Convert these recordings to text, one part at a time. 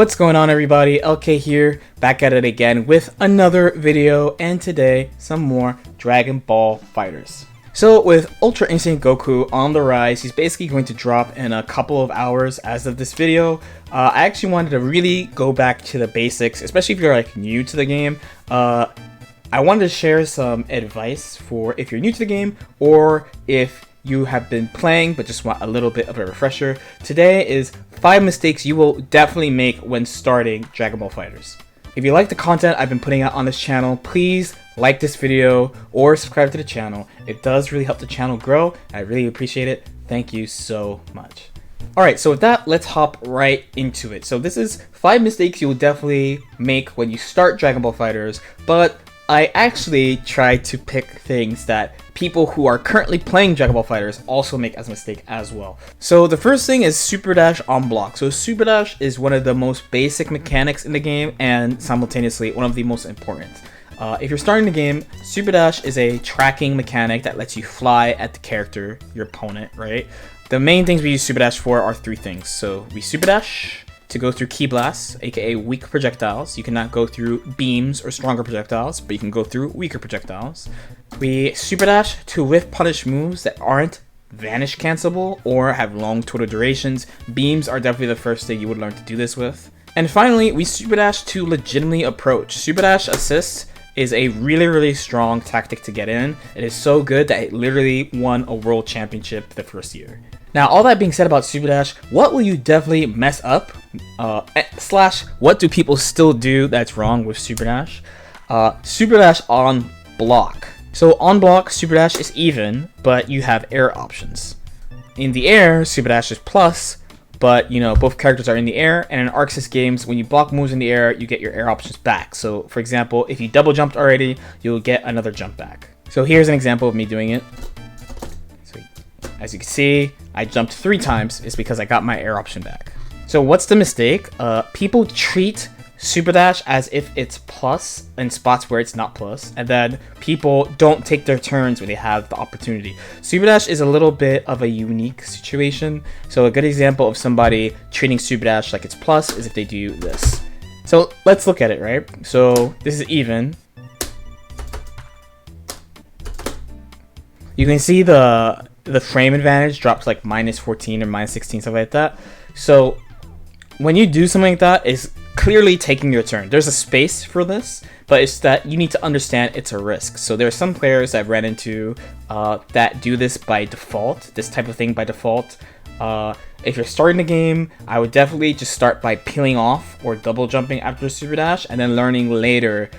What's going on, everybody? LK here, back at it again with another video, and today some more Dragon Ball FighterZ. So with Ultra Instinct Goku on the rise, he's basically going to drop in a couple of hours as of this video. I actually wanted to really go back to the basics, especially if you're like new to the game. I wanted to share some advice for if you're new to the game or if you have been playing but just want a little bit of a refresher. Today is 5 mistakes you will definitely make when starting Dragon Ball FighterZ. If you like the content I've been putting out on this channel, please like this video or subscribe to the channel. It does really help the channel grow. I really appreciate it. Thank you so much. Alright, so with that, let's hop right into it. So this is 5 mistakes you will definitely make when you start Dragon Ball FighterZ, but I actually tried to pick things that people who are currently playing Dragon Ball FighterZ also make as a mistake as well. So the first thing is Super Dash on block. So Super Dash is one of the most basic mechanics in the game and simultaneously one of the most important. If you're starting the game, Super Dash is a tracking mechanic that lets you fly at the character, your opponent, right? The main things we use Super Dash for are 3 things. So we Super Dash to go through Ki Blasts, aka weak projectiles. You cannot go through beams or stronger projectiles, but you can go through weaker projectiles. We Super Dash to whiff punish moves that aren't vanish cancelable or have long total durations. Beams are definitely the first thing you would learn to do this with. And finally, we Super Dash to legitimately approach. Super Dash assist is a really strong tactic to get in. It is so good that it literally won a world championship the first year. Now, all that being said about Super Dash, what will you definitely mess up? Slash, what do people still do that's wrong with Super Dash? Super Dash on block. So on block, Super Dash is even, but you have air options. In the air, Super Dash is plus, but you know, both characters are in the air, and in Arc Sys games, when you block moves in the air, you get your air options back. So for example, if you double jumped already, you'll get another jump back. So here's an example of me doing it. So as you can see, I jumped 3 times. It's because I got my air option back. So what's the mistake? People treat Super Dash as if it's plus in spots where it's not plus, and then people don't take their turns when they have the opportunity. Super Dash is a little bit of a unique situation. So a good example of somebody treating Super Dash like it's plus is if they do this. So let's look at it, right? So this is even. You can see the frame advantage drops like -14 or -16, something like that. So when you do something like that, it's clearly taking your turn. There's a space for this, but it's that you need to understand it's a risk. So there are some players I've ran into that do this by default, this type of thing by default. If you're starting the game, I would definitely just start by peeling off or double jumping after Super Dash, and then learning later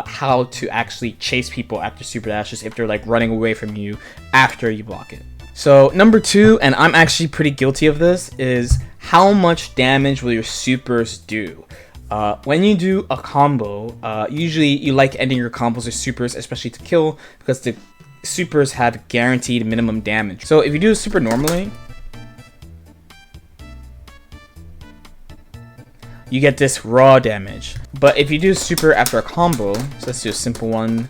how to actually chase people after Super Dashes if they're like running away from you after you block it. So number 2, and I'm actually pretty guilty of this, is how much damage will your supers do? When you do a combo, usually you like ending your combos with supers, especially to kill, because the supers have guaranteed minimum damage. So if you do a super normally, you get this raw damage. But if you do super after a combo, so let's do a simple one.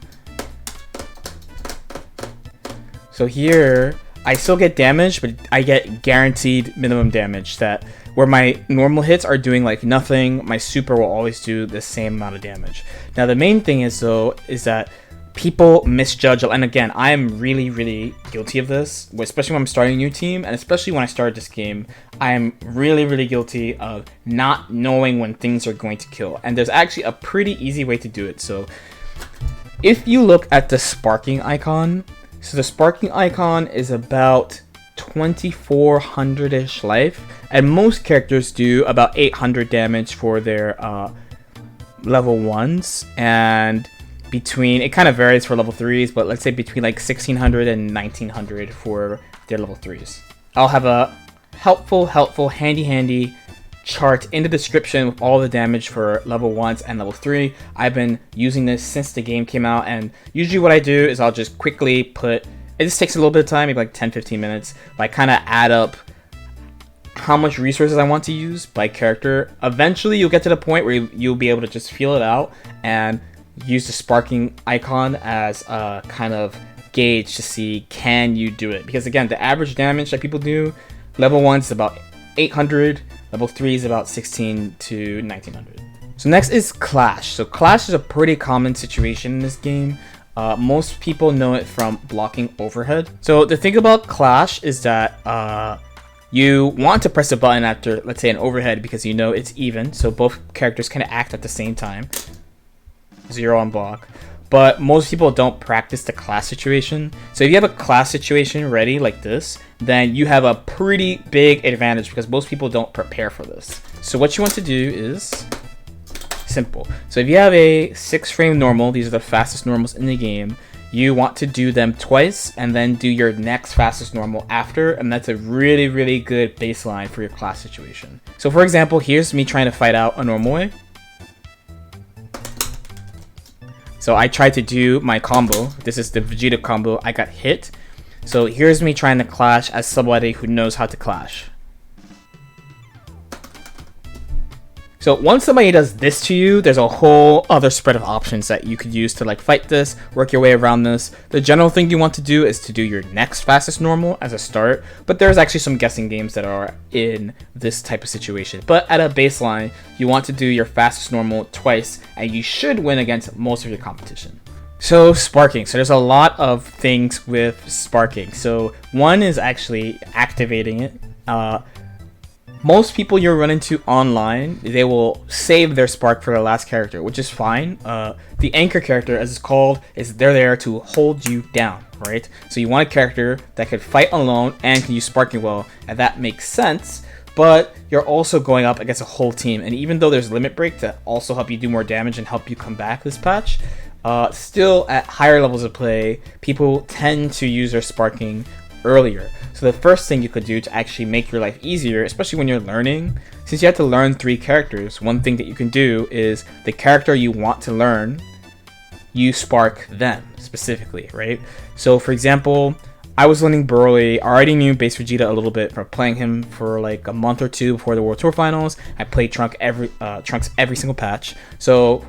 So here, I still get damage, but I get guaranteed minimum damage, that where my normal hits are doing like nothing, my super will always do the same amount of damage. Now the main thing is though, is that people misjudge, and again, I am really guilty of this, especially when I'm starting a new team, and especially when I started this game, I am really guilty of not knowing when things are going to kill. And there's actually a pretty easy way to do it. So if you look at the sparking icon, so the sparking icon is about 2400-ish life, and most characters do about 800 damage for their level 1s, and between, it kind of varies for level 3s, but let's say between like 1600 and 1900 for their level 3s. I'll have a helpful, handy chart in the description with all the damage for level 1s and level 3. I've been using this since the game came out, and usually what I do is I'll just quickly put, it just takes a little bit of time, maybe like 10-15 minutes, but I kind of add up how much resources I want to use by character. Eventually you'll get to the point where you'll be able to just feel it out and use the sparking icon as a kind of gauge to see, can you do it? Because again, the average damage that people do, level 1 is about 800, Level 3 is about 16 to 1900. So next is Clash. So Clash is a pretty common situation in this game. Most people know it from blocking overhead. So the thing about Clash is that you want to press a button after, let's say, an overhead because you know it's even. So both characters can act at the same time. 0 on block. But most people don't practice the clash situation. So if you have a clash situation ready like this, then you have a pretty big advantage because most people don't prepare for this. So what you want to do is simple. So if you have a 6-frame normal, these are the fastest normals in the game, you want to do them twice and then do your next fastest normal after, and that's a really, really good baseline for your clash situation. So for example, here's me trying to fight out a normal way. So I tried to do my combo. This is the Vegeta combo. I got hit. So here's me trying to clash as somebody who knows how to clash. So once somebody does this to you, there's a whole other spread of options that you could use to like fight this, work your way around this. The general thing you want to do is to do your next fastest normal as a start, but there's actually some guessing games that are in this type of situation. But at a baseline, you want to do your fastest normal twice, and you should win against most of your competition. So sparking. So there's a lot of things with sparking. So one is actually activating it. Most people you run into online, they will save their spark for the last character, which is fine. The anchor character, as it's called, is they're there to hold you down, right? So you want a character that can fight alone and can use sparking well, and that makes sense. But you're also going up against a whole team, and even though there's limit break to also help you do more damage and help you come back this patch, still at higher levels of play, people tend to use their sparking earlier. So the first thing you could do to actually make your life easier, especially when you're learning, since you have to learn 3 characters, one thing that you can do is the character you want to learn, you spark them specifically, right? So for example, I was learning Broly. I already knew base Vegeta a little bit from playing him for like a month or 2 before the World Tour Finals. I played Trunks every single patch. So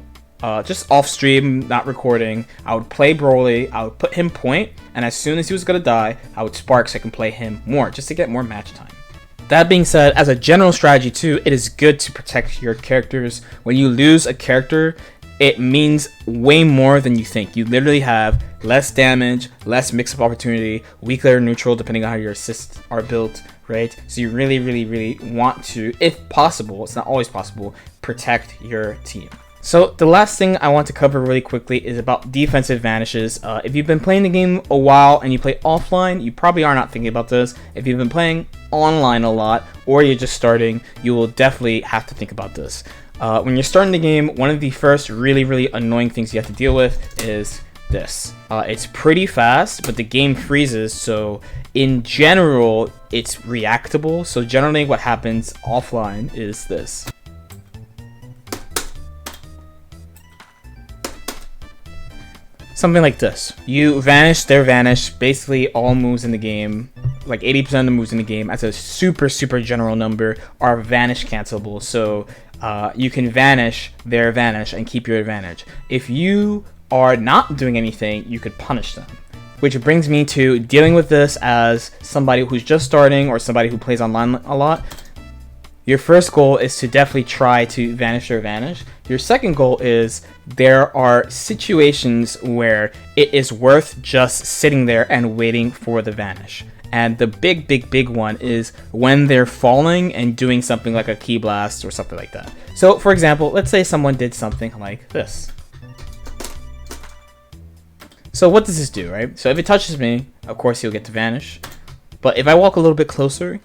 just off stream, not recording, I would play Broly, I would put him point, and as soon as he was gonna die, I would spark so I can play him more, just to get more match time. That being said, as a general strategy too, it is good to protect your characters. When you lose a character, it means way more than you think. You literally have less damage, less mix-up opportunity, weaker neutral depending on how your assists are built, right? So you really, really, really want to, if possible, it's not always possible, protect your team. So the last thing I want to cover really quickly is about defensive vanishes. If you've been playing the game a while and you play offline, you probably are not thinking about this. If you've been playing online a lot or you're just starting, you will definitely have to think about this. When you're starting the game, one of the first really, really annoying things you have to deal with is this. It's pretty fast, but the game freezes, so in general, it's reactable. So generally what happens offline is this. Something like this. You vanish, they're vanish. Basically, all moves in the game, like 80% of the moves in the game, as a super, super general number, are vanish cancelable. So you can vanish, they're vanish, and keep your advantage. If you are not doing anything, you could punish them. Which brings me to dealing with this as somebody who's just starting or somebody who plays online a lot. Your first goal is to definitely try to vanish their vanish. Your second goal is there are situations where it is worth just sitting there and waiting for the vanish. And the big one is when they're falling and doing something like a key blast or something like that. So for example, let's say someone did something like this. So what does this do, right? So if it touches me, of course he'll get to vanish. But if I walk a little bit closer,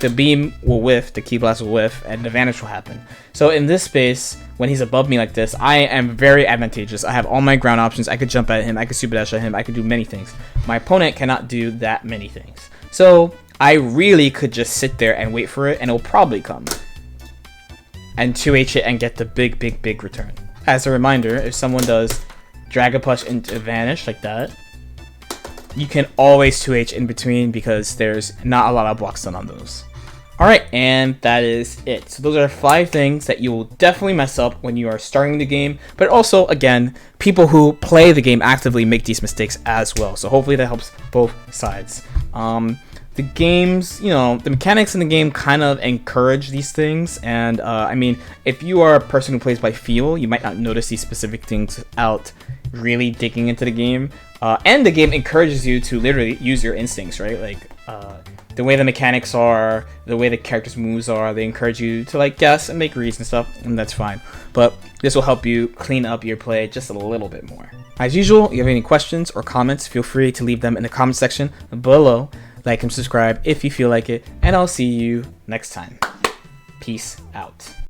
the beam will whiff, the key blast will whiff, and the vanish will happen. So in this space, when he's above me like this, I am very advantageous. I have all my ground options. I could jump at him, I could super dash at him, I could do many things. My opponent cannot do that many things. So I really could just sit there and wait for it, and it'll probably come. And 2H it and get the big return. As a reminder, if someone does Dragon Punch into vanish like that, you can always 2H in between because there's not a lot of blocks done on those. Alright, and that is it. So those are 5 things that you will definitely mess up when you are starting the game, but also, again, people who play the game actively make these mistakes as well. So hopefully that helps both sides. the games, you know, the mechanics in the game kind of encourage these things. And I mean, if you are a person who plays by feel, you might not notice these specific things without really digging into the game. And the game encourages you to literally use your instincts, right? Like the way the mechanics are, the way the characters' moves are, they encourage you to like guess and make reads and stuff, and that's fine. But this will help you clean up your play just a little bit more. As usual, if you have any questions or comments, feel free to leave them in the comment section below. Like and subscribe if you feel like it, and I'll see you next time. Peace out.